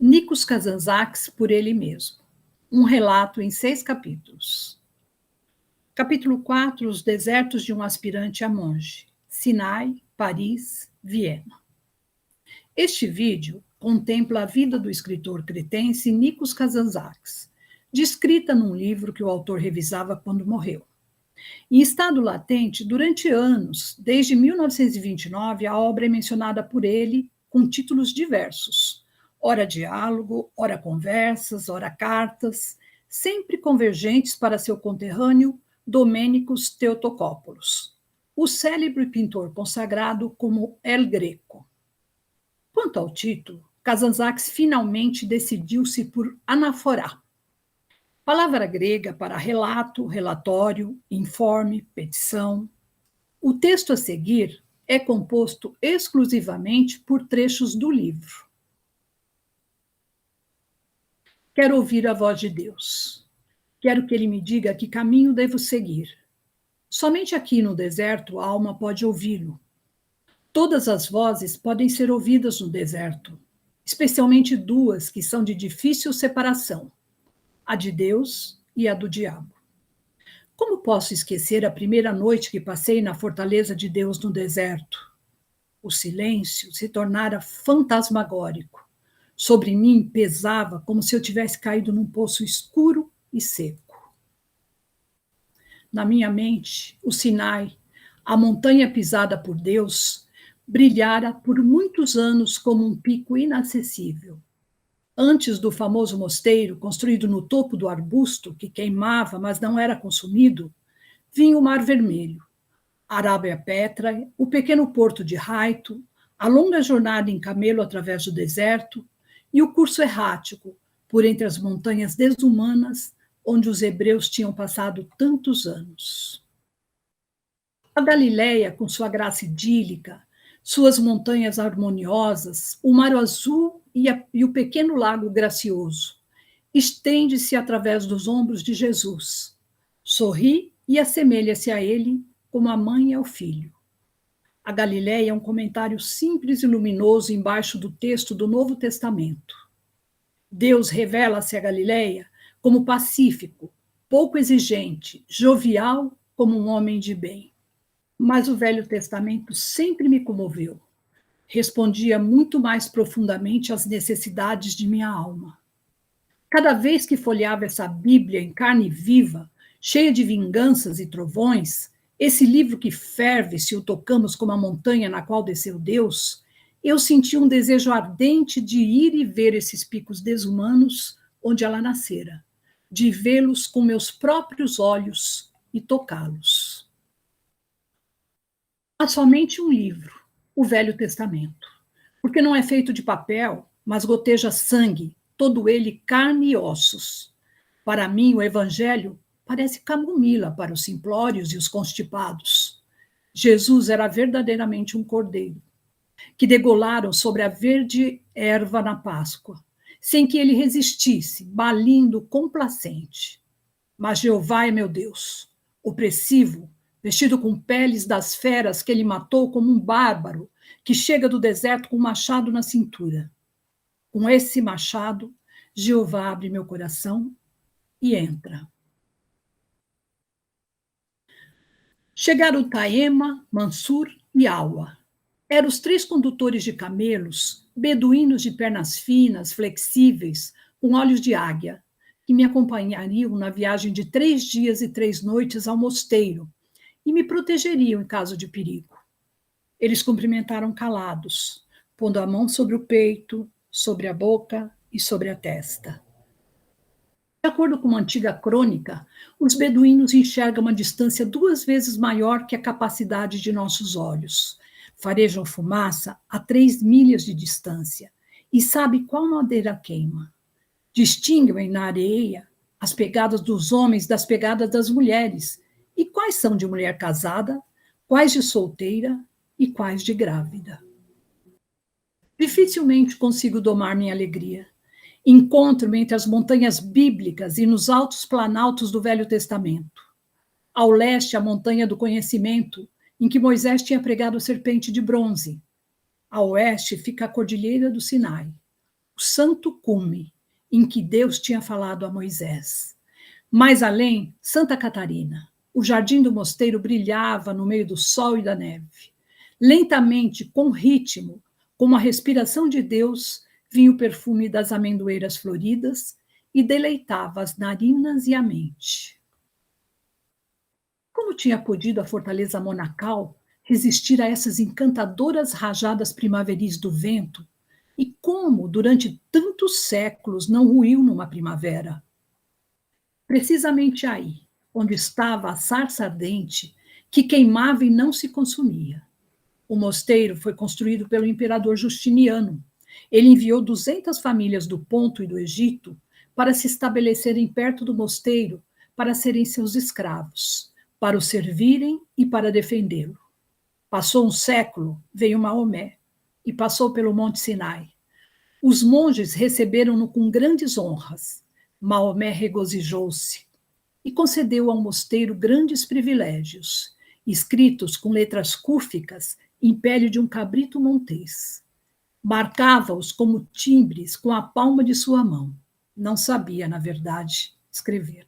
Nikos Kazantzakis, por ele mesmo. Um relato em 6 capítulos. Capítulo 4, Os desertos de um aspirante a monge. Sinai, Paris, Viena. Este vídeo contempla a vida do escritor cretense Nikos Kazantzakis, descrita num livro que o autor revisava quando morreu. Em estado latente, durante anos, desde 1929, a obra é mencionada por ele com títulos diversos, ora diálogo, ora conversas, ora cartas, sempre convergentes para seu conterrâneo Domênicos Theotokopoulos, o célebre pintor consagrado como El Greco. Quanto ao título, Kazantzakis finalmente decidiu-se por anaforá, palavra grega para relato, relatório, informe, petição. O texto a seguir é composto exclusivamente por trechos do livro. Quero ouvir a voz de Deus. Quero que ele me diga que caminho devo seguir. Somente aqui no deserto a alma pode ouvi-lo. Todas as vozes podem ser ouvidas no deserto, especialmente duas que são de difícil separação, a de Deus e a do diabo. Como posso esquecer a primeira noite que passei na fortaleza de Deus no deserto? O silêncio se tornara fantasmagórico. Sobre mim pesava como se eu tivesse caído num poço escuro e seco. Na minha mente, o Sinai, a montanha pisada por Deus, brilhara por muitos anos como um pico inacessível. Antes do famoso mosteiro, construído no topo do arbusto, que queimava, mas não era consumido, vinha o Mar Vermelho, Arábia Petra, o pequeno porto de Raito, a longa jornada em camelo através do deserto e o curso errático por entre as montanhas desumanas onde os hebreus tinham passado tantos anos. A Galileia, com sua graça idílica, suas montanhas harmoniosas, o mar azul e o pequeno lago gracioso, estende-se através dos ombros de Jesus, sorri e assemelha-se a ele como a mãe ao filho. A Galileia é um comentário simples e luminoso embaixo do texto do Novo Testamento. Deus revela-se a Galileia como pacífico, pouco exigente, jovial como um homem de bem. Mas o Velho Testamento sempre me comoveu. Respondia muito mais profundamente às necessidades de minha alma. Cada vez que folheava essa Bíblia em carne viva, cheia de vinganças e trovões, esse livro que ferve se o tocamos como a montanha na qual desceu Deus, eu sentia um desejo ardente de ir e ver esses picos desumanos onde ela nascera, de vê-los com meus próprios olhos e tocá-los. Há somente um livro, o Velho Testamento, porque não é feito de papel, mas goteja sangue, todo ele carne e ossos. Para mim, o Evangelho parece camomila para os simplórios e os constipados. Jesus era verdadeiramente um cordeiro, que degolaram sobre a verde erva na Páscoa, sem que ele resistisse, balindo complacente. Mas Jeová é meu Deus, opressivo, vestido com peles das feras que ele matou como um bárbaro, que chega do deserto com um machado na cintura. Com esse machado, Jeová abre meu coração e entra. Chegaram Taema, Mansur e Awa. Eram os 3 condutores de camelos, beduínos de pernas finas, flexíveis, com olhos de águia, que me acompanhariam na viagem de 3 dias e 3 noites ao mosteiro e me protegeriam em caso de perigo. Eles cumprimentaram calados, pondo a mão sobre o peito, sobre a boca e sobre a testa. De acordo com uma antiga crônica, os beduínos enxergam uma distância 2 vezes maior que a capacidade de nossos olhos. Farejam fumaça a 3 milhas de distância e sabem qual madeira queima. Distinguem na areia as pegadas dos homens das pegadas das mulheres e quais são de mulher casada, quais de solteira e quais de grávida. Dificilmente consigo domar minha alegria. Encontro-me entre as montanhas bíblicas e nos altos planaltos do Velho Testamento. Ao leste, a montanha do conhecimento, em que Moisés tinha pregado a serpente de bronze. A oeste fica a cordilheira do Sinai. o santo cume em que Deus tinha falado a Moisés. Mais além, Santa Catarina. O jardim do mosteiro brilhava no meio do sol e da neve. Lentamente, com ritmo, como a respiração de Deus, vinha o perfume das amendoeiras floridas e deleitava as narinas e a mente. Como tinha podido a fortaleza monacal resistir a essas encantadoras rajadas primaveris do vento? E como, durante tantos séculos, não ruiu numa primavera? Precisamente aí, onde estava a sarça ardente, que queimava e não se consumia. O mosteiro foi construído pelo imperador Justiniano. Ele enviou 200 famílias do Ponto e do Egito para se estabelecerem perto do mosteiro, para serem seus escravos, para o servirem e para defendê-lo. Passou um século, veio Maomé e passou pelo Monte Sinai. Os monges receberam-no com grandes honras. Maomé regozijou-se e concedeu ao mosteiro grandes privilégios, escritos com letras cúficas em pele de um cabrito montês. Marcava-os como timbres com a palma de sua mão. Não sabia, na verdade, escrever.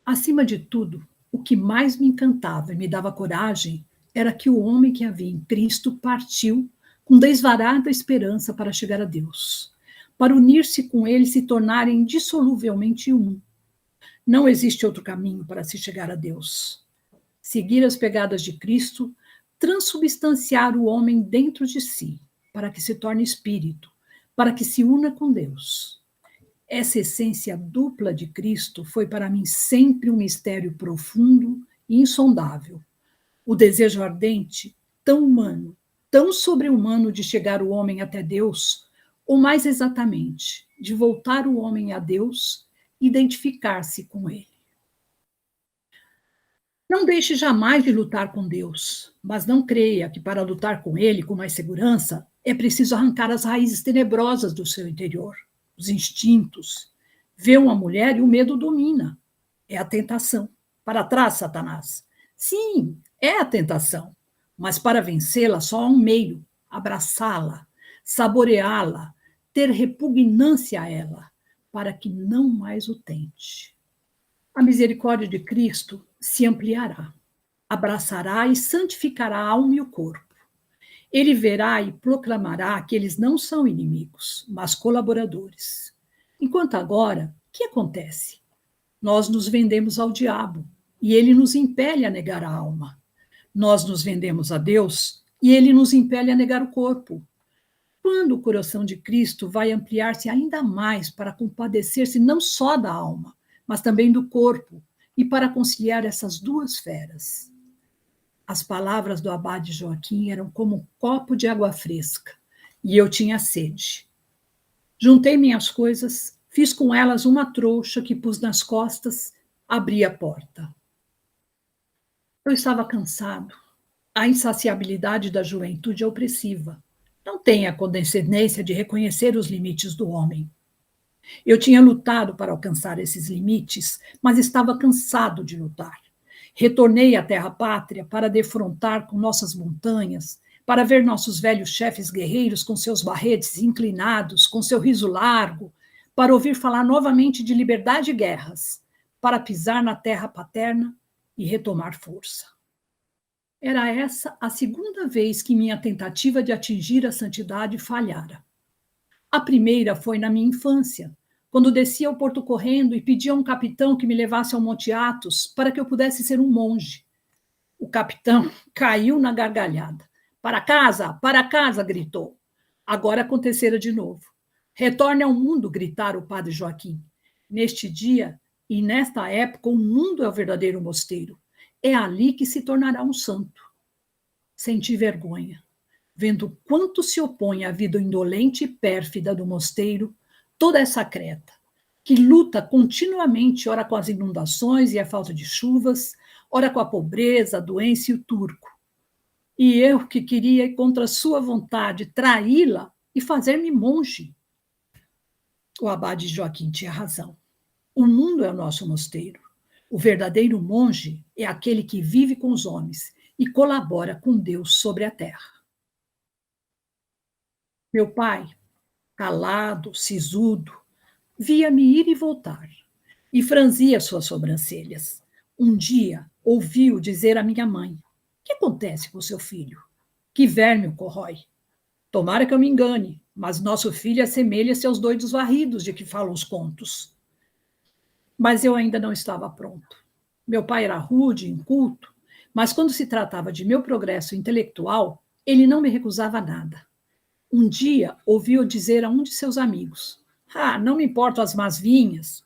Acima de tudo, o que mais me encantava e me dava coragem era que o homem que havia em Cristo partiu com desvarada esperança para chegar a Deus, para unir-se com ele e se tornarem indissoluvelmente um. Não existe outro caminho para se chegar a Deus. Seguir as pegadas de Cristo, transubstanciar o homem dentro de si, para que se torne espírito, para que se una com Deus. Essa essência dupla de Cristo foi para mim sempre um mistério profundo e insondável. O desejo ardente, tão humano, tão sobre-humano de chegar o homem até Deus, ou mais exatamente, de voltar o homem a Deus, identificar-se com ele. Não deixe jamais de lutar com Deus, mas não creia que para lutar com ele com mais segurança é preciso arrancar as raízes tenebrosas do seu interior, os instintos. Vê uma mulher e o medo domina. É a tentação. Para trás, Satanás. Sim, é a tentação, mas para vencê-la só há um meio: abraçá-la, saboreá-la, ter repugnância a ela, para que não mais o tente. A misericórdia de Cristo se ampliará, abraçará e santificará a alma e o corpo. Ele verá e proclamará que eles não são inimigos, mas colaboradores. Enquanto agora, o que acontece? Nós nos vendemos ao diabo e ele nos impele a negar a alma. Nós nos vendemos a Deus e ele nos impele a negar o corpo. Quando o coração de Cristo vai ampliar-se ainda mais para compadecer-se não só da alma, mas também do corpo, e para conciliar essas duas feras? As palavras do abade Joaquim eram como um copo de água fresca, e eu tinha sede. Juntei minhas coisas, fiz com elas uma trouxa que pus nas costas, abri a porta. Eu estava cansado. A insaciabilidade da juventude é opressiva. Não tem a condescendência de reconhecer os limites do homem. Eu tinha lutado para alcançar esses limites, mas estava cansado de lutar. Retornei à terra-pátria para defrontar com nossas montanhas, para ver nossos velhos chefes guerreiros com seus barretes inclinados, com seu riso largo, para ouvir falar novamente de liberdade e guerras, para pisar na terra paterna e retomar força. Era essa a segunda vez que minha tentativa de atingir a santidade falhara. A primeira foi na minha infância, quando descia ao Porto Correndo e pedia a um capitão que me levasse ao Monte Athos para que eu pudesse ser um monge. O capitão caiu na gargalhada. Para casa, gritou. Agora acontecera de novo. Retorne ao mundo, gritara o padre Joaquim. Neste dia e nesta época, o mundo é o verdadeiro mosteiro. É ali que se tornará um santo. Senti vergonha, vendo quanto se opõe à vida indolente e pérfida do mosteiro, toda essa creta, que luta continuamente, ora com as inundações e a falta de chuvas, ora com a pobreza, a doença e o turco. E eu que queria, contra sua vontade, traí-la e fazer-me monge. O abade Joaquim tinha razão. O mundo é o nosso mosteiro. O verdadeiro monge é aquele que vive com os homens e colabora com Deus sobre a terra. Meu pai calado, sisudo, via-me ir e voltar, e franzia suas sobrancelhas. Um dia, ouviu dizer à minha mãe: que acontece com seu filho? Que verme o corrói? Tomara que eu me engane, mas nosso filho assemelha-se aos doidos varridos de que falam os contos. Mas eu ainda não estava pronto. Meu pai era rude, inculto, mas quando se tratava de meu progresso intelectual, ele não me recusava nada. Um dia ouviu dizer a um de seus amigos: ah, não me importam as más vinhas,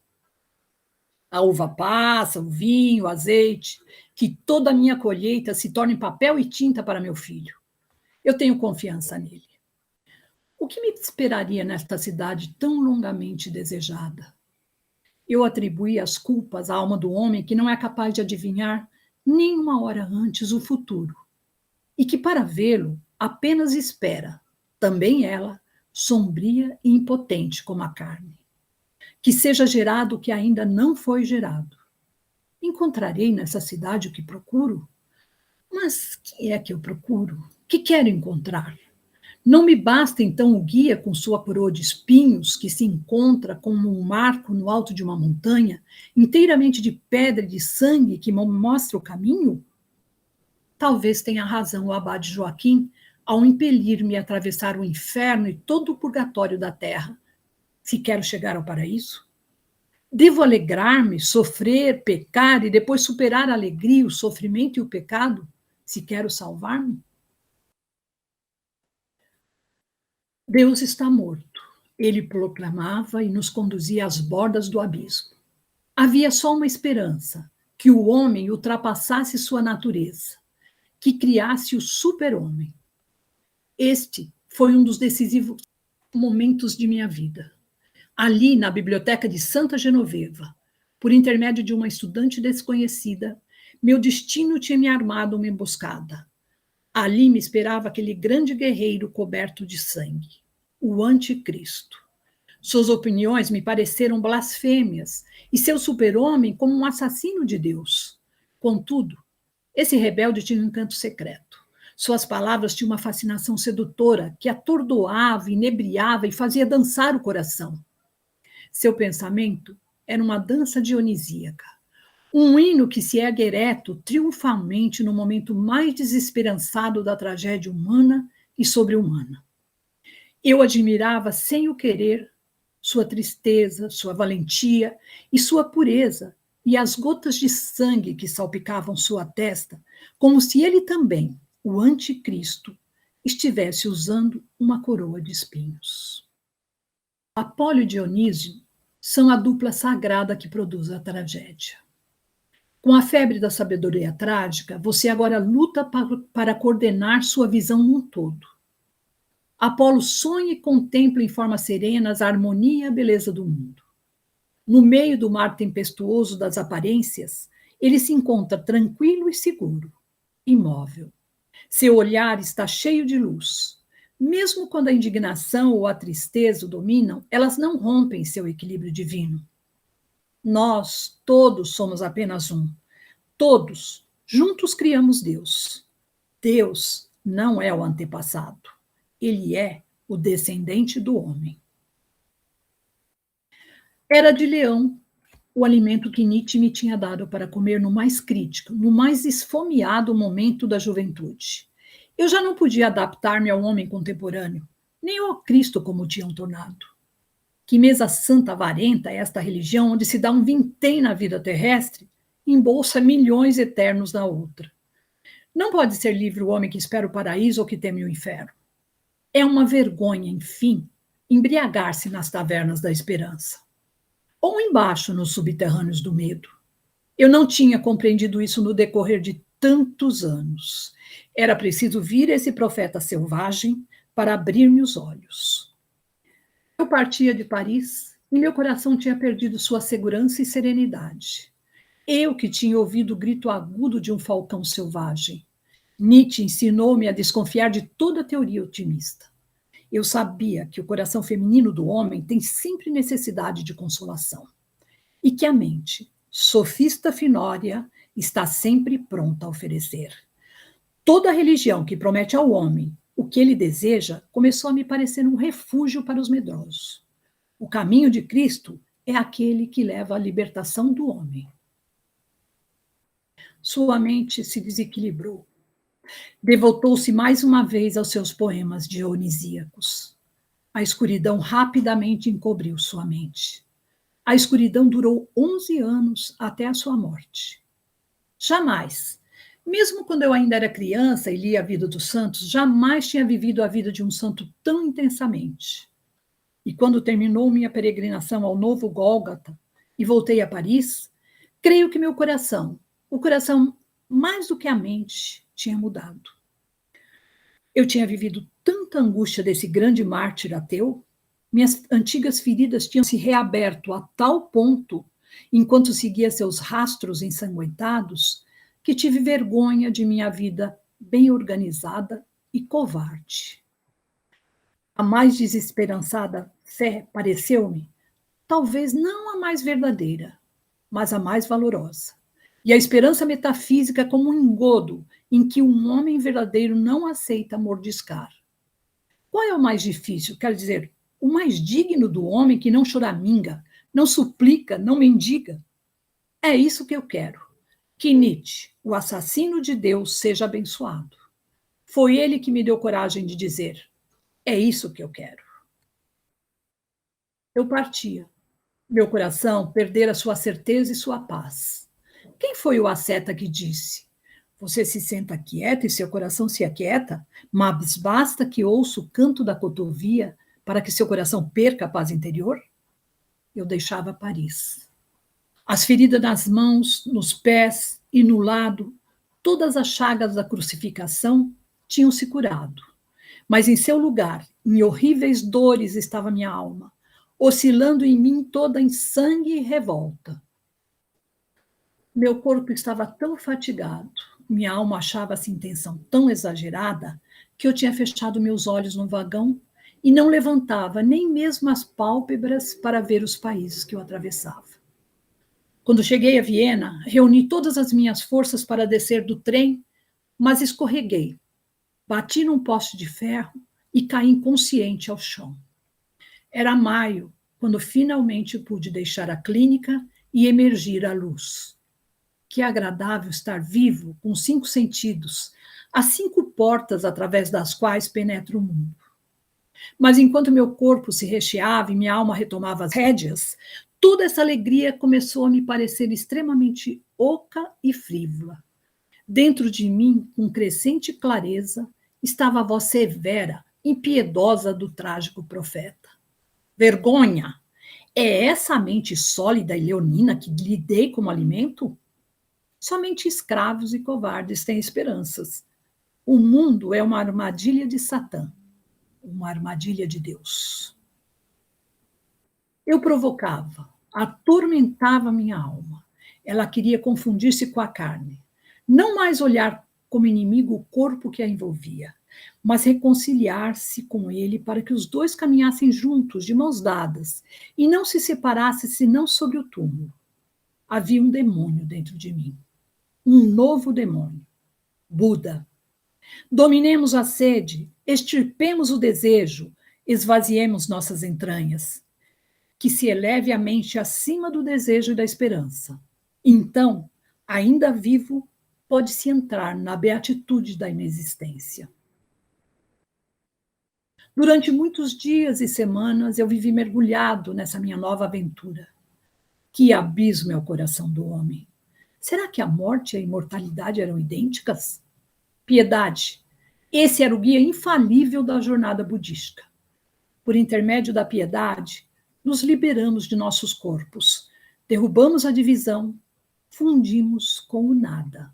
a uva passa, o vinho, o azeite, que toda a minha colheita se torne papel e tinta para meu filho. Eu tenho confiança nele. O que me esperaria nesta cidade tão longamente desejada? Eu atribuí as culpas à alma do homem que não é capaz de adivinhar nem uma hora antes o futuro e que, para vê-lo, apenas espera, também ela, sombria e impotente como a carne. Que seja gerado o que ainda não foi gerado. Encontrarei nessa cidade o que procuro? Mas que é que eu procuro? Que quero encontrar? Não me basta então o guia com sua coroa de espinhos, que se encontra como um marco no alto de uma montanha, inteiramente de pedra e de sangue, que me mostra o caminho? Talvez tenha razão o abade Joaquim ao impelir-me a atravessar o inferno e todo o purgatório da terra, se quero chegar ao paraíso. Devo alegrar-me, sofrer, pecar e depois superar a alegria, o sofrimento e o pecado, se quero salvar-me? Deus está morto. Ele proclamava e nos conduzia às bordas do abismo. Havia só uma esperança: que o homem ultrapassasse sua natureza, que criasse o super-homem. Este foi um dos decisivos momentos de minha vida. Ali, na biblioteca de Santa Genoveva, por intermédio de uma estudante desconhecida, meu destino tinha me armado uma emboscada. Ali me esperava aquele grande guerreiro coberto de sangue, o Anticristo. Suas opiniões me pareceram blasfêmias e seu super-homem como um assassino de Deus. Contudo, esse rebelde tinha um encanto secreto. Suas palavras tinham uma fascinação sedutora que atordoava, inebriava e fazia dançar o coração. Seu pensamento era uma dança dionisíaca, um hino que se ergue ereto triunfalmente no momento mais desesperançado da tragédia humana e sobre-humana. Eu admirava sem o querer sua tristeza, sua valentia e sua pureza, e as gotas de sangue que salpicavam sua testa, como se ele também, o anticristo, estivesse usando uma coroa de espinhos. Apolo e Dionísio são a dupla sagrada que produz a tragédia. Com a febre da sabedoria trágica, você agora luta para coordenar sua visão num todo. Apolo sonha e contempla em formas serenas a harmonia e a beleza do mundo. No meio do mar tempestuoso das aparências, ele se encontra tranquilo e seguro, imóvel. Seu olhar está cheio de luz. Mesmo quando a indignação ou a tristeza o dominam, elas não rompem seu equilíbrio divino. Nós, todos, somos apenas um. Todos, juntos criamos Deus. Deus não é o antepassado. Ele é o descendente do homem. Era de leão o alimento que Nietzsche me tinha dado para comer no mais crítico, no mais esfomeado momento da juventude. Eu já não podia adaptar-me ao homem contemporâneo, nem ao Cristo como tinham tornado. Que mesa santa avarenta é esta religião onde se dá um vintém na vida terrestre e embolsa milhões eternos na outra. Não pode ser livre o homem que espera o paraíso ou que teme o inferno. É uma vergonha, enfim, embriagar-se nas tavernas da esperança. Ou embaixo nos subterrâneos do medo. Eu não tinha compreendido isso no decorrer de tantos anos. Era preciso vir esse profeta selvagem para abrir-me os olhos. Eu partia de Paris e meu coração tinha perdido sua segurança e serenidade. Eu que tinha ouvido o grito agudo de um falcão selvagem. Nietzsche ensinou-me a desconfiar de toda teoria otimista. Eu sabia que o coração feminino do homem tem sempre necessidade de consolação e que a mente, sofista finória, está sempre pronta a oferecer. Toda religião que promete ao homem O que ele deseja começou a me parecer um refúgio para os medrosos. O caminho de Cristo é aquele que leva à libertação do homem. Sua mente se desequilibrou. Devotou-se mais uma vez aos seus poemas dionisíacos. A escuridão rapidamente encobriu sua mente. A escuridão durou 11 anos até a sua morte. Jamais, mesmo quando eu ainda era criança e lia a vida dos santos, jamais tinha vivido a vida de um santo tão intensamente. E quando terminou minha peregrinação ao Novo Gólgota e voltei a Paris, creio que meu coração, o coração mais do que a mente, tinha mudado. Eu tinha vivido tanta angústia desse grande mártir ateu, minhas antigas feridas tinham se reaberto a tal ponto, enquanto seguia seus rastros ensanguentados, que tive vergonha de minha vida bem organizada e covarde. A mais desesperançada fé pareceu-me, talvez não a mais verdadeira, mas a mais valorosa. E a esperança metafísica como um engodo em que um homem verdadeiro não aceita mordiscar. Qual é o mais difícil? Quer dizer, o mais digno do homem que não choraminga, não suplica, não mendiga? É isso que eu quero. Que Nietzsche, o assassino de Deus, seja abençoado. Foi ele que me deu coragem de dizer: é isso que eu quero. Eu partia. Meu coração perdera sua certeza e sua paz. Quem foi o asceta que disse: você se senta quieta e seu coração se aquieta, mas basta que ouça o canto da cotovia para que seu coração perca a paz interior? Eu deixava Paris. As feridas nas mãos, nos pés e no lado, todas as chagas da crucificação tinham se curado. Mas em seu lugar, em horríveis dores, estava minha alma, oscilando em mim toda em sangue e revolta. Meu corpo estava tão fatigado, minha alma achava-se em tensão tão exagerada, que eu tinha fechado meus olhos no vagão e não levantava nem mesmo as pálpebras para ver os países que eu atravessava. Quando cheguei a Viena, reuni todas as minhas forças para descer do trem, mas escorreguei. Bati num poste de ferro e caí inconsciente ao chão. Era maio, quando finalmente pude deixar a clínica e emergir à luz. Que agradável estar vivo, com 5 sentidos, as 5 portas através das quais penetra o mundo. Mas enquanto meu corpo se recheava e minha alma retomava as rédeas, toda essa alegria começou a me parecer extremamente oca e frívola. Dentro de mim, com crescente clareza, estava a voz severa, impiedosa do trágico profeta. Vergonha! É essa a mente sólida e leonina que lhe dei como alimento? Somente escravos e covardes têm esperanças. O mundo é uma armadilha de Satã, uma armadilha de Deus. Eu provocava, atormentava minha alma. Ela queria confundir-se com a carne. Não mais olhar como inimigo o corpo que a envolvia, mas reconciliar-se com ele para que os dois caminhassem juntos, de mãos dadas, e não se separassem senão sobre o túmulo. Havia um demônio dentro de mim. Um novo demônio. Buda. Dominemos a sede, extirpemos o desejo, esvaziemos nossas entranhas. Que se eleve a mente acima do desejo e da esperança. Então, ainda vivo, pode-se entrar na beatitude da inexistência. Durante muitos dias e semanas eu vivi mergulhado nessa minha nova aventura. Que abismo é o coração do homem! Será que a morte e a imortalidade eram idênticas? Piedade. Esse era o guia infalível da jornada budista. Por intermédio da piedade, nos liberamos de nossos corpos, derrubamos a divisão, fundimos com o nada.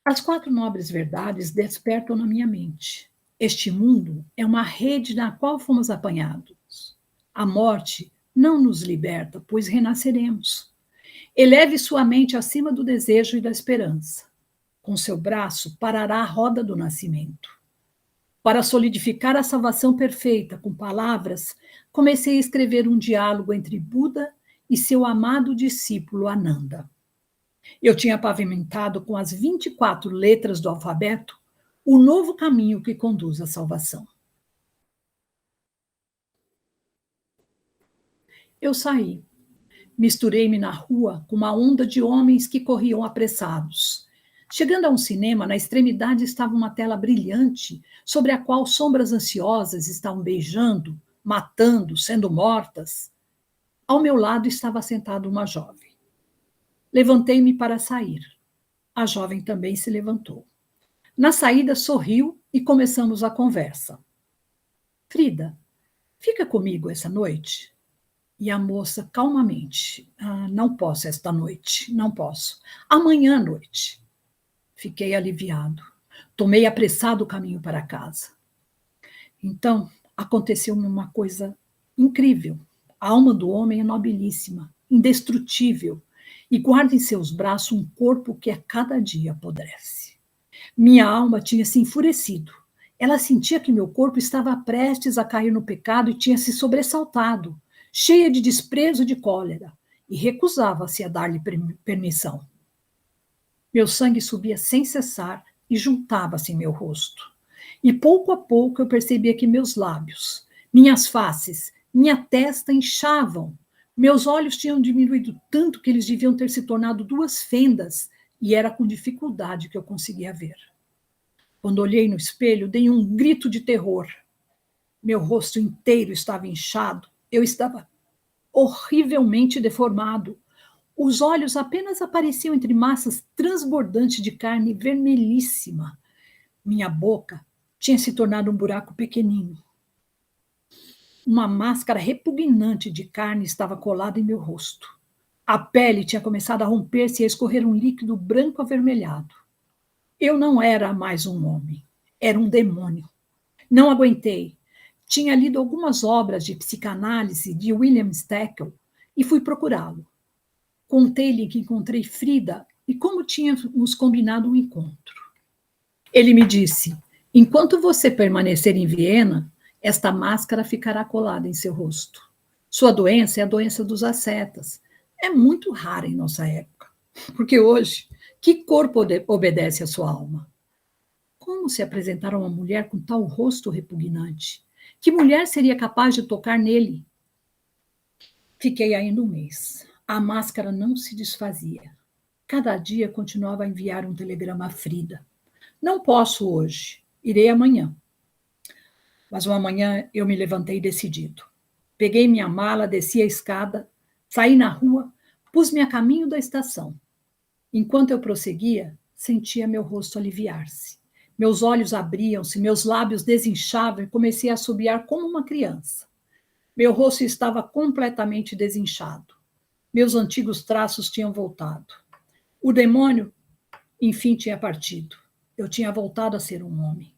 As 4 nobres verdades despertam na minha mente. Este mundo é uma rede na qual fomos apanhados. A morte não nos liberta, pois renasceremos. Eleve sua mente acima do desejo e da esperança. Com seu braço parará a roda do nascimento. Para solidificar a salvação perfeita com palavras, comecei a escrever um diálogo entre Buda e seu amado discípulo Ananda. Eu tinha pavimentado com as 24 letras do alfabeto o novo caminho que conduz à salvação. Eu saí, misturei-me na rua com uma onda de homens que corriam apressados. Chegando a um cinema, na extremidade estava uma tela brilhante, sobre a qual sombras ansiosas estavam beijando, matando, sendo mortas. Ao meu lado estava sentada uma jovem. Levantei-me para sair. A jovem também se levantou. Na saída, sorriu e começamos a conversa. Frida, fica comigo essa noite? E a moça, calmamente, não posso esta noite, não posso. Amanhã à noite. Fiquei aliviado. Tomei apressado o caminho para casa. Então, aconteceu-me uma coisa incrível. A alma do homem é nobilíssima, indestrutível, e guarda em seus braços um corpo que a cada dia apodrece. Minha alma tinha se enfurecido. Ela sentia que meu corpo estava prestes a cair no pecado e tinha se sobressaltado, cheia de desprezo e de cólera, e recusava-se a dar-lhe permissão. Meu sangue subia sem cessar e juntava-se em meu rosto. E pouco a pouco eu percebia que meus lábios, minhas faces, minha testa inchavam. Meus olhos tinham diminuído tanto que eles deviam ter se tornado duas fendas, e era com dificuldade que eu conseguia ver. Quando olhei no espelho, dei um grito de terror. Meu rosto inteiro estava inchado, eu estava horrivelmente deformado. Os olhos apenas apareciam entre massas transbordantes de carne vermelhíssima. Minha boca tinha se tornado um buraco pequenino. Uma máscara repugnante de carne estava colada em meu rosto. A pele tinha começado a romper-se e a escorrer um líquido branco avermelhado. Eu não era mais um homem, era um demônio. Não aguentei. Tinha lido algumas obras de psicanálise de William Steckel e fui procurá-lo. Contei-lhe que encontrei Frida e como tínhamos combinado um encontro. Ele me disse: enquanto você permanecer em Viena, esta máscara ficará colada em seu rosto. Sua doença é a doença dos ascetas. É muito rara em nossa época, porque hoje, que corpo obedece à sua alma? Como se apresentar a uma mulher com tal rosto repugnante? Que mulher seria capaz de tocar nele? Fiquei ainda um mês. A máscara não se desfazia. Cada dia continuava a enviar um telegrama a Frida. Não posso hoje, irei amanhã. Mas uma manhã eu me levantei decidido. Peguei minha mala, desci a escada, saí na rua, pus-me a caminho da estação. Enquanto eu prosseguia, sentia meu rosto aliviar-se. Meus olhos abriam-se, meus lábios desinchavam e comecei a assobiar como uma criança. Meu rosto estava completamente desinchado. Meus antigos traços tinham voltado. O demônio, enfim, tinha partido. Eu tinha voltado a ser um homem.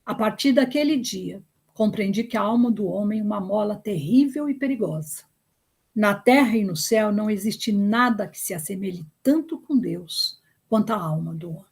A partir daquele dia, compreendi que a alma do homem é uma mola terrível e perigosa. Na terra e no céu não existe nada que se assemelhe tanto com Deus quanto a alma do homem.